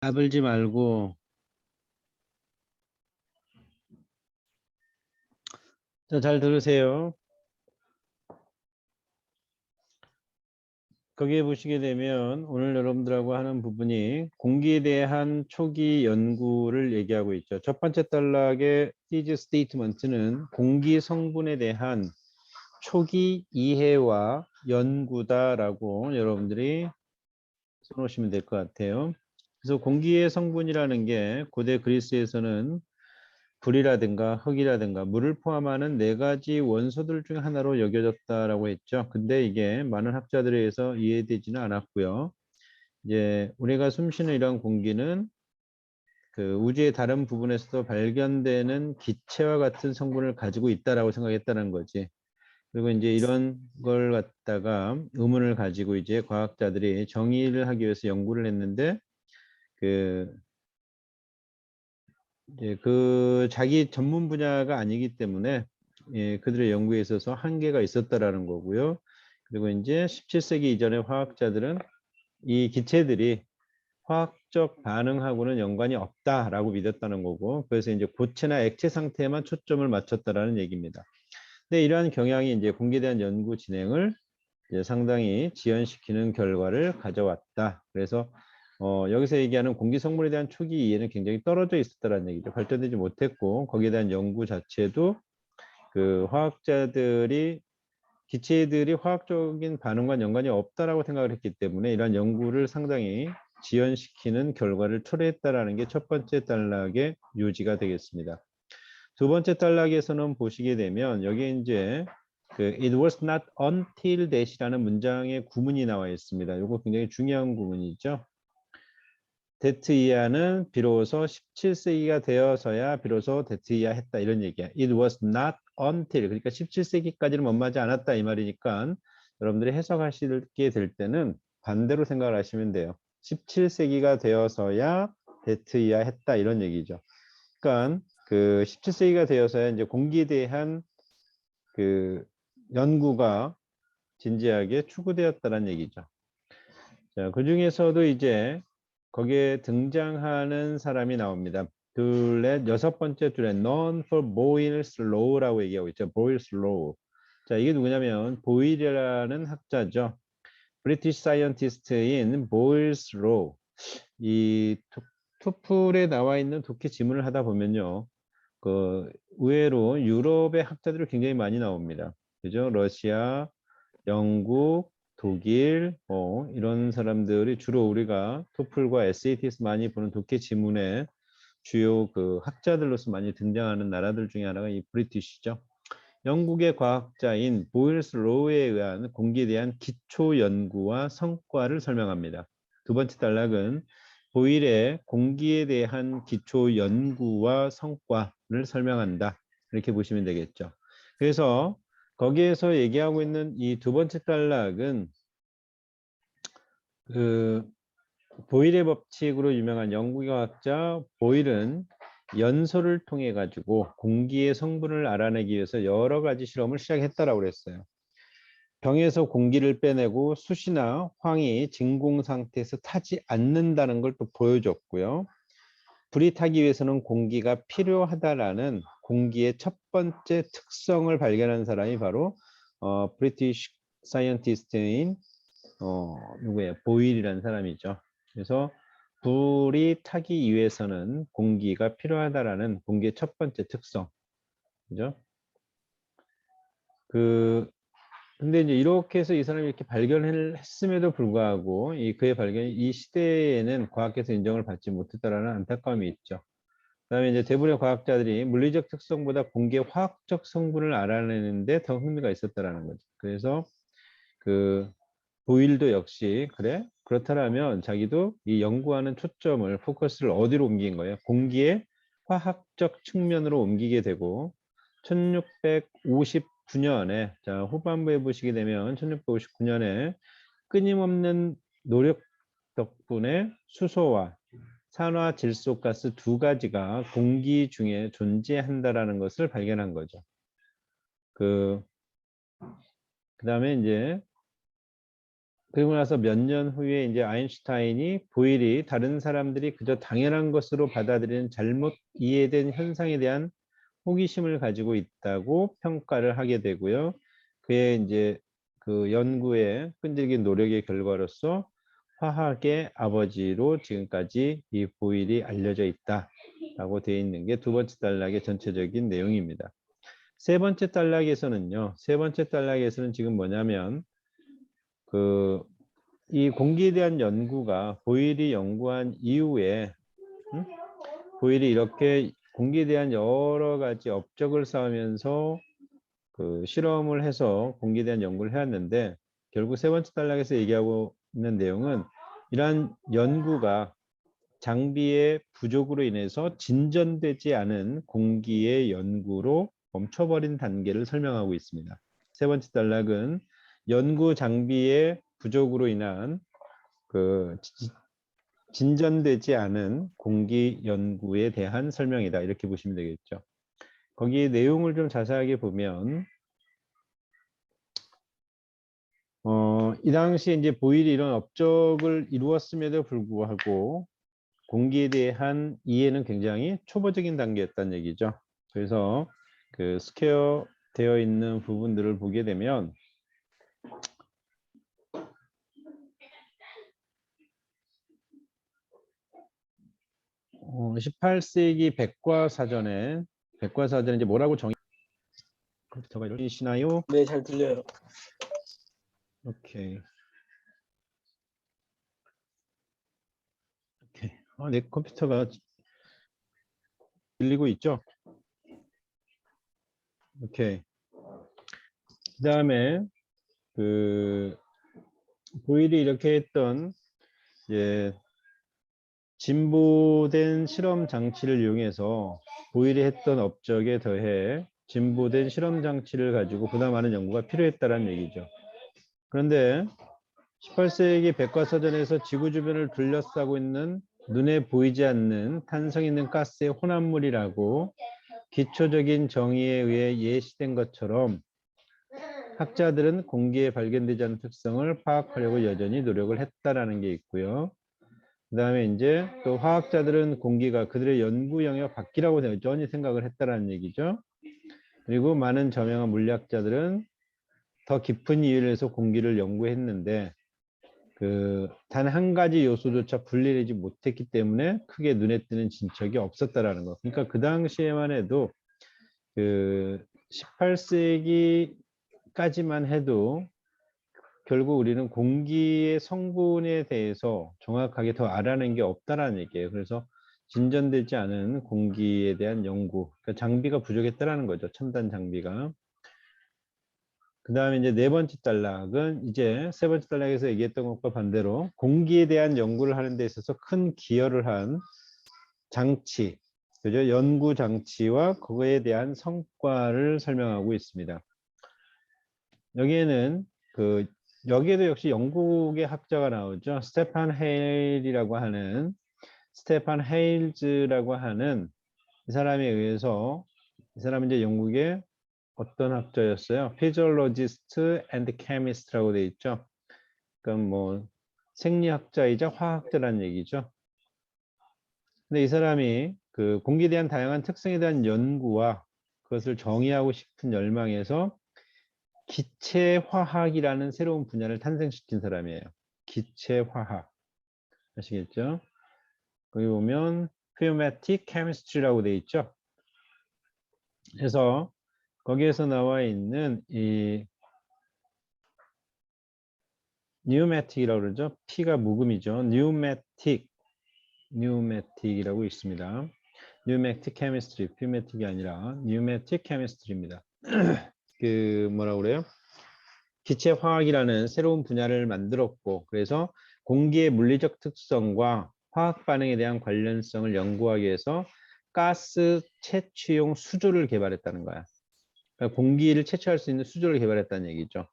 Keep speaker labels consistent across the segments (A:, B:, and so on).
A: 까불지 말고. 자, 잘 들으세요. 거기에 보시게 되면 오늘 여러분들하고 하는 부분이 공기에 대한 초기 연구를 얘기하고 있죠. 첫 번째 단락의 thesis statement는 공기 성분에 대한 초기 이해와 연구다라고 여러분들이 써놓으시면 될 것 같아요. 그래서 공기의 성분이라는 게 고대 그리스에서는 불이라든가 흙이라든가 물을 포함하는 네 가지 원소들 중 하나로 여겨졌다라고 했죠. 근데 이게 많은 학자들에 의해서 이해되지는 않았고요. 이제 우리가 숨쉬는 이런 공기는 그 우주의 다른 부분에서도 발견되는 기체와 같은 성분을 가지고 있다라고 생각했다는 거지. 그리고 이제 이런 걸 갖다가 의문을 가지고 이제 과학자들이 정의를 하기 위해서 연구를 했는데 그 이제 그 자기 전문 분야가 아니기 때문에 그들의 연구에 있어서 한계가 있었다라는 거고요. 그리고 이제 17세기 이전의 화학자들은 이 기체들이 화학적 반응하고는 연관이 없다라고 믿었다는 거고, 그래서 이제 고체나 액체 상태에만 초점을 맞췄다라는 얘기입니다. 근데 이러한 경향이 이제 공기에 대한 연구 진행을 이제 상당히 지연시키는 결과를 가져왔다. 그래서 여기서 얘기하는 공기 성분에 대한 초기 이해는 굉장히 떨어져 있었다는 얘기죠. 발전되지 못했고 거기에 대한 연구 자체도 그 화학자들이 기체들이 화학적인 반응과 연관이 없다라고 생각을 했기 때문에 이러한 연구를 상당히 지연시키는 결과를 초래했다라는 게 첫 번째 단락의 요지가 되겠습니다. 두 번째 단락에서는 보시게 되면 여기에 이제 그 it was not until that이라는 문장의 구문이 나와 있습니다. 이거 굉장히 중요한 구문이죠. 데트이아는 비로소 17세기가 되어서야 비로소 데트이아 했다 이런 얘기야. It was not until 그러니까 17세기까지는 머무르지 않았다 이 말이니까 여러분들이 해석하시게 될 때는 반대로 생각을 하시면 돼요. 17세기가 되어서야 데트이아 했다 이런 얘기죠. 그러니까 그 17세기가 되어서야 이제 공기에 대한 그 연구가 진지하게 추구되었다는 얘기죠. 자, 그 중에서도 이제 거기에 등장하는 사람이 나옵니다. 둘넷 여섯 번째 줄에 known for Boyle's Law라고 얘기하고 있죠. Boyle's Law. 자, 이게 누구냐면 보일이라는 학자죠. 브리티시 사이언티스트인 Boyle's Law. 이 투플에 나와 있는 독해 지문을 하다 보면요. 그 의외로 유럽의 학자들이 굉장히 많이 나옵니다. 그죠? 러시아, 영국, 독일, 이런 사람들이 주로 우리가 토플과 SAT에서 많이 보는 독해 지문에 주요 그 학자들로서 많이 등장하는 나라들 중에 하나가 이 브리티시죠. 영국의 과학자인 보일스 로우에 의한 공기에 대한 기초 연구와 성과를 설명합니다. 두 번째 단락은 보일의 공기에 대한 기초 연구와 성과를 설명한다. 이렇게 보시면 되겠죠. 그래서 거기에서 얘기하고 있는 이 두 번째 단락은 그 보일의 법칙으로 유명한 영국의 과학자 보일은 연소를 통해 가지고 공기의 성분을 알아내기 위해서 여러 가지 실험을 시작했다라고 그랬어요. 병에서 공기를 빼내고 숯이나 황이 진공 상태에서 타지 않는다는 걸 또 보여줬고요. 불이 타기 위해서는 공기가 필요하다라는 공기의 첫 번째 특성을 발견한 사람이 바로 브리티시 사이언티스트인 누구예요? 보일이라는 사람이죠. 그래서 불이 타기 위해서는 공기가 필요하다라는 공기의 첫 번째 특성. 그죠? 근데 이제 이렇게 해서 이 사람이 이렇게 발견을 했음에도 불구하고 그의 발견이 이 시대에는 과학계에서 인정을 받지 못했다라는 안타까움이 있죠. 그다음에 이제 대부분의 과학자들이 물리적 특성보다 공기의 화학적 성분을 알아내는데 더 흥미가 있었다라는 거죠. 그래서 그 보일도 역시 그래? 그렇다면 자기도 이 연구하는 초점을 포커스를 어디로 옮긴 거예요? 공기의 화학적 측면으로 옮기게 되고 1659년에 자 후반부에 보시게 되면 1659년에 끊임없는 노력 덕분에 수소와 산화질소가스 두 가지가 공기 중에 존재한다라는 것을 발견한 거죠. 그다음에 이제 그리고 나서 몇 년 후에 이제 아인슈타인이 보일이 다른 사람들이 그저 당연한 것으로 받아들이는 잘못 이해된 현상에 대한 호기심을 가지고 있다고 평가를 하게 되고요. 그의 이제 그 연구의 끈질긴 노력의 결과로서 화학의 아버지로 지금까지 이 보일이 알려져 있다라고 되어 있는 게 두 번째 단락의 전체적인 내용입니다. 세 번째 단락에서는요. 세 번째 단락에서는 지금 뭐냐면 이 공기에 대한 연구가 보일이 연구한 이후에 보일이 이렇게 공기에 대한 여러 가지 업적을 쌓으면서 그 실험을 해서 공기에 대한 연구를 해왔는데 결국 세 번째 단락에서 얘기하고 있는 내용은 이러한 연구가 장비의 부족으로 인해서 진전되지 않은 공기의 연구로 멈춰버린 단계를 설명하고 있습니다. 세 번째 단락은 연구 장비의 부족으로 인한 그 진전되지 않은 공기 연구에 대한 설명이다. 이렇게 보시면 되겠죠. 거기 내용을 좀 자세하게 보면 이 당시에 이제 보일이 이런 업적을 이루었음에도 불구하고 공기에 대한 이해는 굉장히 초보적인 단계였다는 얘기죠. 그래서 그 스퀘어 되어 있는 부분들을 보게 되면 18세기 백과사전에 이제 뭐라고 컴퓨터가 열리시나요?
B: 네, 잘 들려요.
A: 오케이. 내 컴퓨터가 들리고 있죠? 오케이. 그 다음에 보일이 이렇게 했던 이제 진보된 실험 장치를 이용해서 보일이 했던 업적에 더해 진보된 실험 장치를 가지고 보다 많은 연구가 필요했다는 얘기죠. 그런데 18세기 백과사전에서 지구 주변을 둘러싸고 있는 눈에 보이지 않는 탄성 있는 가스의 혼합물이라고 기초적인 정의에 의해 예시된 것처럼 학자들은 공기에 발견되지 않는 특성을 파악하려고 여전히 노력을 했다라는 게 있고요. 그 다음에 이제 또 화학자들은 공기가 그들의 연구 영역 밖이라고 여전히 생각을 했다라는 얘기죠. 그리고 많은 저명한 물리학자들은 더 깊은 이유를 해서 공기를 연구했는데 단 한 가지 요소조차 분리되지 못했기 때문에 크게 눈에 띄는 진척이 없었다라는 거. 그러니까 그 당시에만 해도 18세기까지만 해도 결국 우리는 공기의 성분에 대해서 정확하게 더 알아낸 게 없다라는 얘기예요. 그래서 진전되지 않은 공기에 대한 연구, 그러니까 장비가 부족했다라는 거죠. 첨단 장비가. 그 다음에 이제 네 번째 단락은 이제 세 번째 단락에서 얘기했던 것과 반대로 공기에 대한 연구를 하는 데 있어서 큰 기여를 한 장치, 그죠? 연구 장치와 그거에 대한 성과를 설명하고 있습니다. 여기에는 여기에도 역시 영국의 학자가 나오죠. 스테판 헤일즈라고 하는 이 사람에 의해서 이 사람은 이제 영국의 어떤 학자였어요? Physiologist and Chemist라고 돼 있죠. 그러니까 뭐 생리학자이자 화학자라는 얘기죠. 근데 이 사람이 공기에 대한 다양한 특성에 대한 연구와 그것을 정의하고 싶은 열망에서 기체화학이라는 새로운 분야를 탄생시킨 사람이에요. 기체화학. 아시겠죠? 거기 보면 Pneumatic Chemistry라고 돼 있죠. 그래서 거기에서 나와 있는 이 pneumatic이라고 그러죠. P가 묵음이죠. pneumatic이라고 있습니다. pneumatic chemistry, pneumatic이 아니라 pneumatic chemistry입니다. 뭐라고 그래요? 기체 화학이라는 새로운 분야를 만들었고, 그래서 공기의 물리적 특성과 화학 반응에 대한 관련성을 연구하기 위해서 가스 채취용 수조를 개발했다는 거야. 그러니까 공기를 채취할 수 있는 수조를 개발했다는 얘기죠.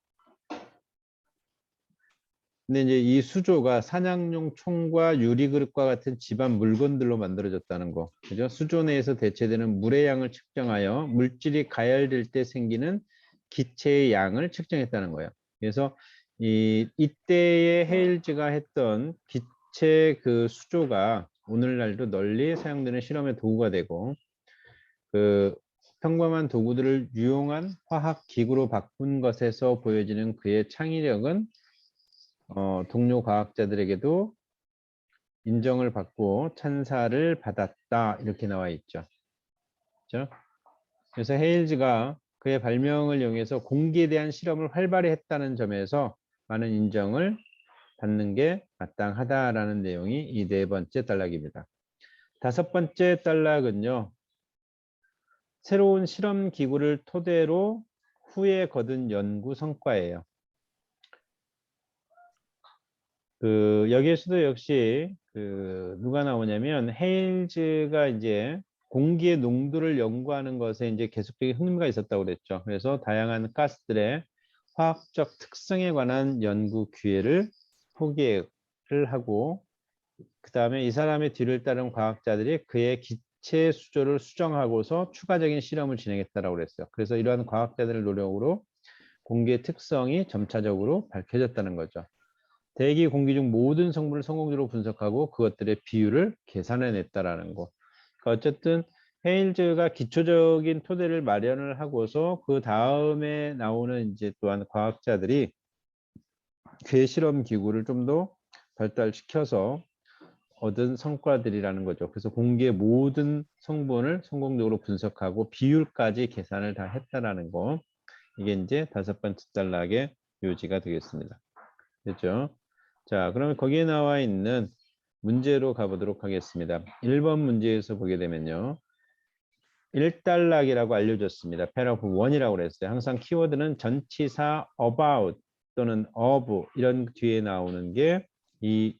A: 근데 이제 이 수조가 사냥용 총과 유리그릇과 같은 집안 물건들로 만들어졌다는 거. 그죠? 수조 내에서 대체되는 물의 양을 측정하여 물질이 가열될 때 생기는 기체의 양을 측정했다는 거예요. 그래서 이때의 헤일즈가 했던 기체 그 수조가 오늘날도 널리 사용되는 실험의 도구가 되고 그 평범한 도구들을 유용한 화학 기구로 바꾼 것에서 보여지는 그의 창의력은 동료 과학자들에게도 인정을 받고 찬사를 받았다 이렇게 나와 있죠. 그렇죠? 그래서 헤일즈가 그의 발명을 이용해서 공기에 대한 실험을 활발히 했다는 점에서 많은 인정을 받는 게 마땅하다라는 내용이 이 네 번째 단락입니다. 다섯 번째 단락은요. 새로운 실험 기구를 토대로 후에 거둔 연구 성과예요. 여기에서도 역시 누가 나오냐면 헤일즈가 이제 공기의 농도를 연구하는 것에 이제 계속적인 흥미가 있었다고 그랬죠. 그래서 다양한 가스들의 화학적 특성에 관한 연구 기회를 포기를 하고 그 다음에 이 사람의 뒤를 따른 과학자들이 그의 기체 수조를 수정하고서 추가적인 실험을 진행했다고 그랬어요. 그래서 이러한 과학자들의 노력으로 공기의 특성이 점차적으로 밝혀졌다는 거죠. 대기 공기 중 모든 성분을 성공적으로 분석하고 그것들의 비율을 계산해냈다라는 거. 그러니까 어쨌든 헤일즈가 기초적인 토대를 마련을 하고서 그 다음에 나오는 이제 또한 과학자들이 그의 실험 기구를 좀 더 발달시켜서 얻은 성과들이라는 거죠. 그래서 공기의 모든 성분을 성공적으로 분석하고 비율까지 계산을 다 했다라는 거. 이게 이제 다섯 번째 단락의 요지가 되겠습니다. 됐죠? 자, 그러면 거기에 나와 있는 문제로 가보도록 하겠습니다. 1번 문제에서 보게 되면요. 1단락이라고 알려줬습니다. 패러그래프 1이라고 그랬어요. 항상 키워드는 전치사 about 또는 of 이런 뒤에 나오는 게 이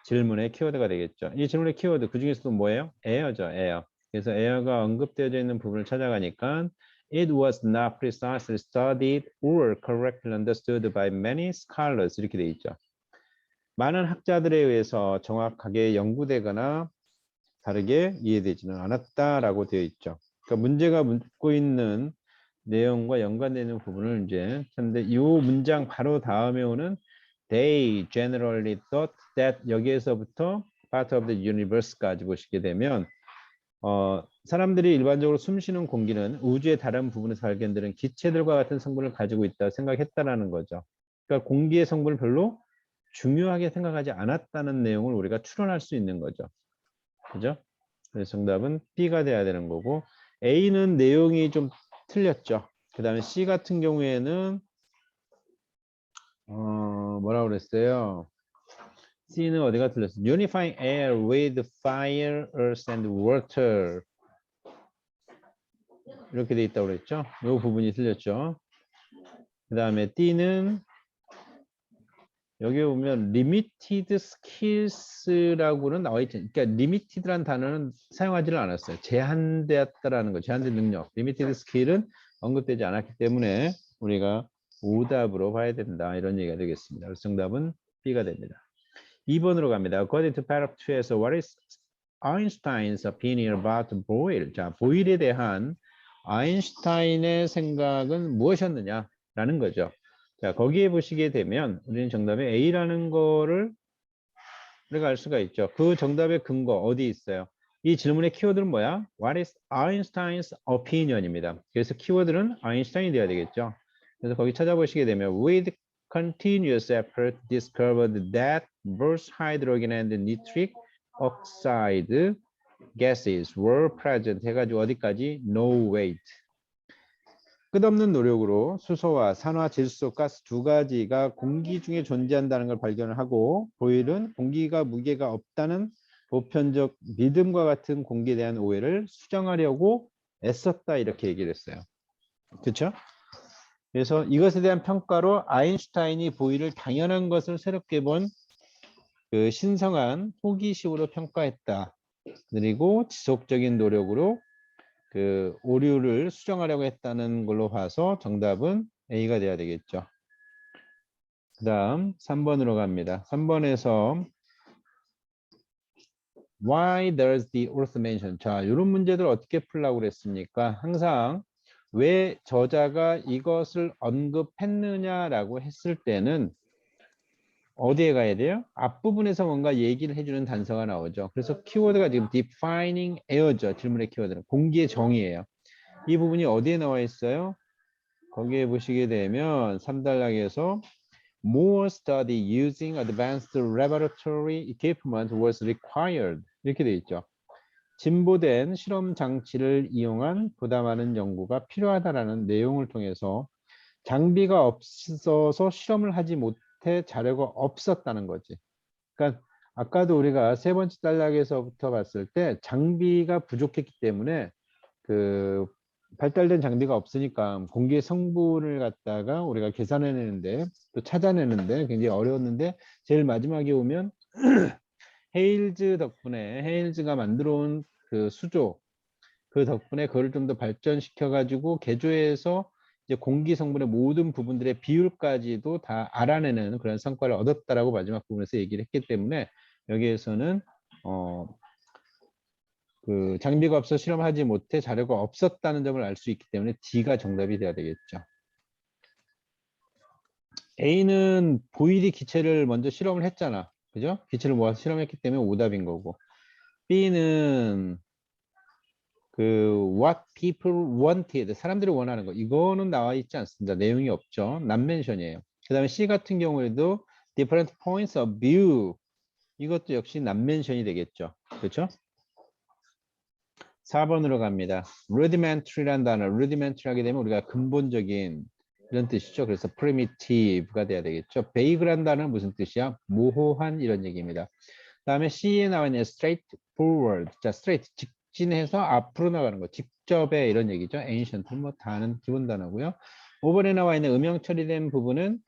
A: 질문의 키워드가 되겠죠. 이 질문의 키워드 그 중에서도 뭐예요? air죠, air. 그래서 air가 언급되어져 있는 부분을 찾아가니까 it was not precisely studied or correctly understood by many scholars 이렇게 돼 있죠. 많은 학자들에 의해서 정확하게 연구되거나 다르게 이해되지는 않았다라고 되어 있죠. 그러니까 문제가 묻고 있는 내용과 연관되는 부분을 이제 찾는데 이 문장 바로 다음에 오는 they generally thought that 여기에서부터 part of the universe까지 보시게 되면 사람들이 일반적으로 숨쉬는 공기는 우주의 다른 부분에서 발견되는 기체들과 같은 성분을 가지고 있다 생각했다라는 거죠. 그러니까 공기의 성분을 별로 중요하게 생각하지 않았다는 내용을 우리가 추론할 수 있는 거죠. 그죠? 그래서 정답은 B가 돼야 되는 거고 A는 내용이 좀 틀렸죠. 그 다음에 C 같은 경우에는 뭐라고 그랬어요? C는 어디가 틀렸어요? Unifying air with fire, earth and water 이렇게 돼 있다고 그랬죠? 이 부분이 틀렸죠. 그 다음에 D는 여기 보면 limited skills라고는 나와 있죠. 그러니까 limited라는 단어는 사용하지를 않았어요. 제한되었다라는 거, 제한된 능력. limited skill은 언급되지 않았기 때문에 우리가 오답으로 봐야 된다. 이런 얘기가 되겠습니다. 그래서 정답은 B가 됩니다. 2번으로 갑니다. According to paragraph 2에서 what is Einstein's opinion about Boyle? 자, 보일에 대한 아인슈타인의 생각은 무엇이었느냐라는 거죠. 자, 거기에 보시게 되면 우리는 정답에 A라는 거를 우리가 알 수가 있죠. 그 정답의 근거 어디 있어요? 이 질문의 키워드는 뭐야? What is Einstein's opinion입니다. 그래서 키워드는 아인슈타인이 돼야 되겠죠. 그래서 거기 찾아보시게 되면 with continuous effort discovered that both hydrogen and nitric oxide gases were present 해가지고 어디까지? No weight. 끝없는 노력으로 수소와 산화, 질소, 가스 두 가지가 공기 중에 존재한다는 걸 발견을 하고 보일은 공기가 무게가 없다는 보편적 믿음과 같은 공기에 대한 오해를 수정하려고 애썼다 이렇게 얘기를 했어요. 그렇죠? 그래서 이것에 대한 평가로 아인슈타인이 보일을 당연한 것을 새롭게 본 그 신성한 호기심으로 평가했다. 그리고 지속적인 노력으로 그 오류를 수정하려고 했다는 걸로 봐서 정답은 A가 돼야 되겠죠. 그 다음 3번으로 갑니다. 3번에서 Why does the author mention? 자, 이런 문제들 어떻게 풀라고 그랬습니까? 항상 왜 저자가 이것을 언급했느냐라고 했을 때는 어디에 가야 돼요? 앞부분에서 뭔가 얘기를 해주는 단서가 나오죠. 그래서 키워드가 지금 defining air죠. 질문의 키워드는 공기의 정의예요. 이 부분이 어디에 나와 있어요? 거기에 보시게 되면 3단락에서 more study using advanced laboratory equipment was required 이렇게 돼 있죠. 진보된 실험 장치를 이용한 보다 많은 연구가 필요하다라는 내용을 통해서 장비가 없어서 실험을 하지 못해 자료가 없었다는 거지. 그러니까 아까도 우리가 세 번째 단락에서부터 봤을 때 장비가 부족했기 때문에 그 발달된 장비가 없으니까 공기의 성분을 갖다가 우리가 계산해내는데 또 찾아내는데 굉장히 어려웠는데 제일 마지막에 오면 헤일즈 덕분에 헤일즈가 만들어 온 그 수조 그 덕분에 그걸 좀 더 발전시켜 가지고 개조해서 이제 공기 성분의 모든 부분들의 비율까지도 다 알아내는 그런 성과를 얻었다라고 마지막 부분에서 얘기를 했기 때문에 여기에서는 그 장비가 없어 실험하지 못해 자료가 없었다는 점을 알 수 있기 때문에 D가 정답이 돼야 되겠죠. A는 보일이 기체를 먼저 실험을 했잖아. 그죠? 기체를 모아서 실험했기 때문에 오답인 거고. B는 그 what people wanted 사람들이 원하는 거 이거는 나와 있지 않습니다. 내용이 없죠. 난멘션이에요. 그 다음에 C 같은 경우에도 different points of view 이것도 역시 난멘션이 되겠죠. 그렇죠? 4번으로 갑니다. rudimentary라는 단어 rudimentary 하게 되면 우리가 근본적인 이런 뜻이죠. 그래서 primitive가 돼야 되겠죠. vague라는 단어는 무슨 뜻이야? 모호한 이런 얘기입니다. 다음에 C에 나와 있는 straightforward. 자, straight 직진해서 앞으로 나가는 거. 직접의 이런 얘기죠. ancient 뭐 다 아는 기본 단어고요. 5번에 나와 있는 음영 처리된 부분은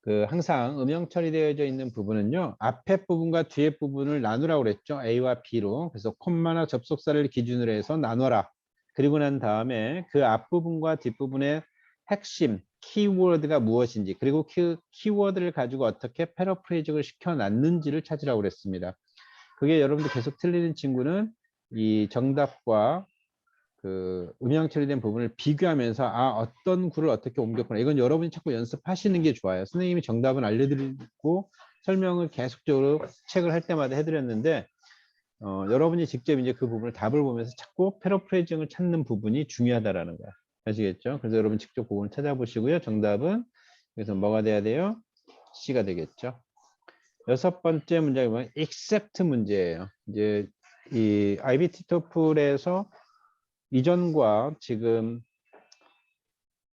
A: 그 항상 음영 처리되어져 있는 부분은요. 앞에 부분과 뒤에 부분을 나누라고 그랬죠. A와 B로. 그래서 콤마나 접속사를 기준으로 해서 나눠라. 그리고 난 다음에 그 앞부분과 뒷부분의 핵심 키워드가 무엇인지 그리고 그 키워드를 가지고 어떻게 패러프레이징을 시켜놨는지를 찾으라고 그랬습니다. 그게 여러분들 계속 틀리는 친구는 이 정답과 그 음영 처리된 부분을 비교하면서 아 어떤 구를 어떻게 옮겼구나 이건 여러분이 자꾸 연습하시는 게 좋아요. 선생님이 정답은 알려드리고 설명을 계속적으로 책을 할 때마다 해드렸는데 여러분이 직접 이제 그 부분을 답을 보면서 자꾸 패러프레이징을 찾는 부분이 중요하다라는 거야. 아시겠죠? 그래서 여러분 직접 부분을 찾아보시고요. 정답은 그래서 뭐가 돼야 돼요? C가 되겠죠. 6번째 문제가 뭐냐면 except 문제예요. 이제 이 IBT 토플에서 이전과 지금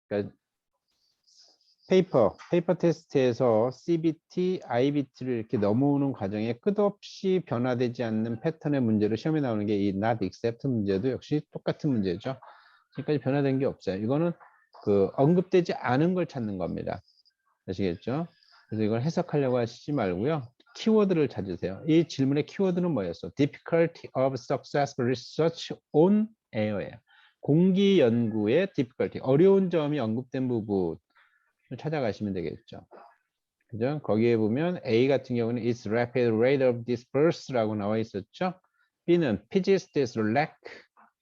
A: 그러니까 페이퍼 테스트에서 CBT, IBT를 이렇게 넘어오는 과정에 끝없이 변화되지 않는 패턴의 문제로 시험에 나오는 게 이 not except 문제도 역시 똑같은 문제죠. 지금까지 변화된 게 없어요. 이거는 그 언급되지 않은 걸 찾는 겁니다. 아시겠죠? 그래서 이걸 해석하려고 하시지 말고요. 키워드를 찾으세요. 이 질문의 키워드는 뭐였어? Difficulty of successful research on air예요. 공기 연구의 difficulty, 어려운 점이 언급된 부분을 찾아가시면 되겠죠. 그죠? 거기에 보면 A 같은 경우는 its rapid rate of disperse라고 나와 있었죠. B는 physicists lack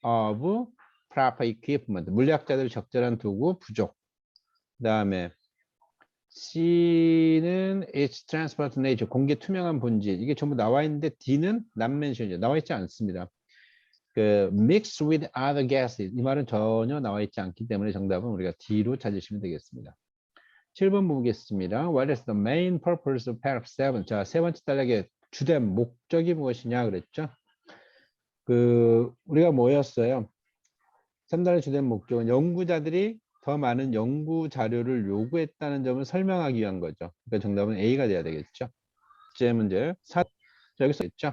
A: of proper equipment, 물리학자들 적절한 도구 부족. 그 다음에 C는 its transparent nature, 공기 투명한 본질. 이게 전부 나와 있는데 D는 not mention이죠. 나와 있지 않습니다. 그 mix with other gases. 이 말은 전혀 나와 있지 않기 때문에 정답은 우리가 D로 찾으시면 되겠습니다. 7번 보겠습니다. What is the main purpose of paragraph 7? 자, 세 번째 단락의 주된 목적이 무엇이냐 그랬죠? 그 우리가 뭐였어요? 3단의 주된 목적은 연구자들이 더 많은 연구 자료를 요구했다는 점을 설명하기 위한 거죠. 그러니까 정답은 A가 돼야 되겠죠. 제 문제. 자, 여기서 있죠.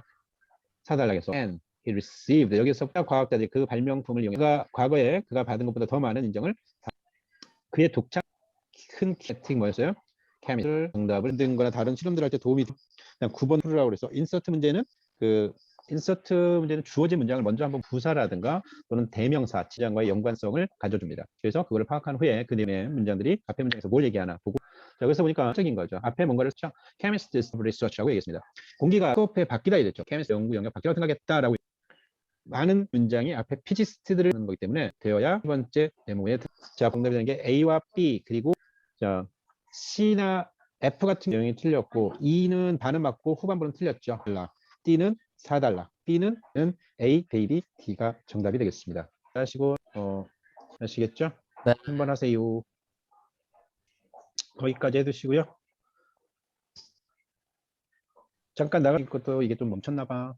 A: 4단락에서 and he received 여기서 과학자들이 그 발명품을 이용해 과거에 그가 받은 것보다 더 많은 인정을 그의 독창 큰 캐팅 뭐였어요? 케미스트 정답을 만든 거나 다른 실험들 할 때 도움이 그냥 9번 풀으라고 그래서 인서트 문제는 그 인서트 문제는 주어진 문장을 먼저 한번 부사라든가 또는 대명사 지장과의 연관성을 가져줍니다. 그래서 그거를 파악한 후에 그 내용의 문장들이 앞에 문장에서 뭘 얘기하나 보고 자 여기서 보니까 적인 거죠. 앞에 뭔가를 chemist research라고 얘기했습니다. 공기가 수업에 바뀌다 이랬죠. chemist 연구 영역 바뀌라고 생각했다라고 많은 문장이 앞에 피지스트들을 하는 거기 때문에 되어야 두 번째 대목에 자 정답이 되는 게 A와 B 그리고 자 C나 F 같은 내용이 틀렸고 E는 반은 맞고 후반부는 틀렸죠. D는 4달러, B는 A, 베이비, D가 정답이 되겠습니다. 하시고 아시겠죠?
B: 네.
A: 한번 하세요. 거기까지 해두시고요. 잠깐 나갈 것도 이게 좀 멈췄나 봐.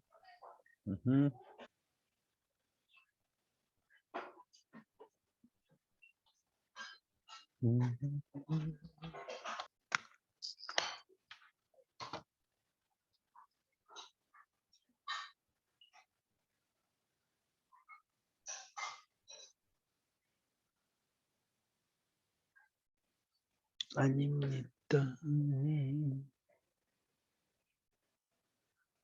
A: 아닙니다.